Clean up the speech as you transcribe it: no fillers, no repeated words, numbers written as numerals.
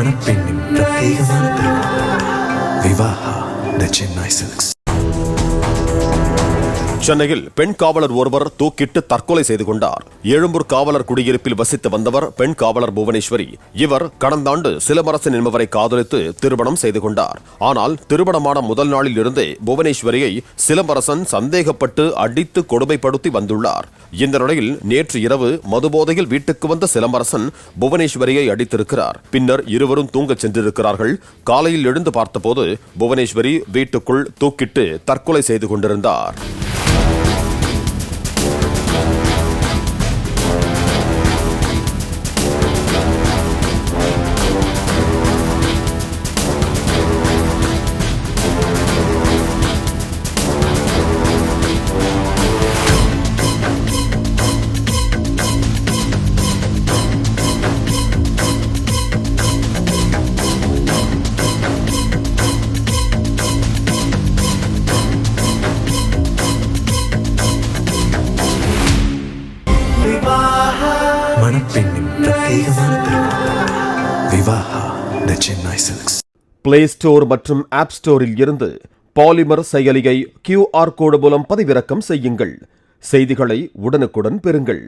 மணப்பெண்ணின் பிரத்யேகமான திருமணம் விவாஹா தி சென்னை சில்க்ஸ். சென்னையில் பெண் காவலர் ஒருவர் தூக்கிட்டு தற்கொலை செய்து கொண்டார். எழும்பூர் காவலர் குடியிருப்பில் வசித்து வந்தவர் பெண் காவலர் புவனேஸ்வரி. இவர் கடந்த ஆண்டு சிலம்பரசன் என்பவரை காதலித்து திருமணம் செய்து கொண்டார். ஆனால் திருமணமான முதல் நாளில் இருந்தே புவனேஸ்வரியை சிலம்பரசன் சந்தேகப்பட்டு அடித்து கொடுமைப்படுத்தி வந்துள்ளார். இந்த நிலையில் நேற்று இரவு மதுபோதையில் வீட்டுக்கு வந்த சிலம்பரசன் புவனேஸ்வரியை அடித்திருக்கிறார். பின்னர் இருவரும் தூங்கச் சென்றிருக்கிறார்கள். காலையில் எழுந்து பார்த்தபோது புவனேஸ்வரி வீட்டுக்குள் தூக்கிட்டு தற்கொலை செய்து கொண்டிருந்தார். மணப்பெண்ணின் பிரத்யேகமான திருமணம் விவாஹா தி சென்னை சில்க்ஸ். பிளே ஸ்டோர் மற்றும் ஆப் ஸ்டோரில் இருந்து பாலிமர் செயலியை QR கோடு மூலம் பதிவிறக்கம் செய்யுங்கள். செய்திகளை உடனுக்குடன் பெறுங்கள்.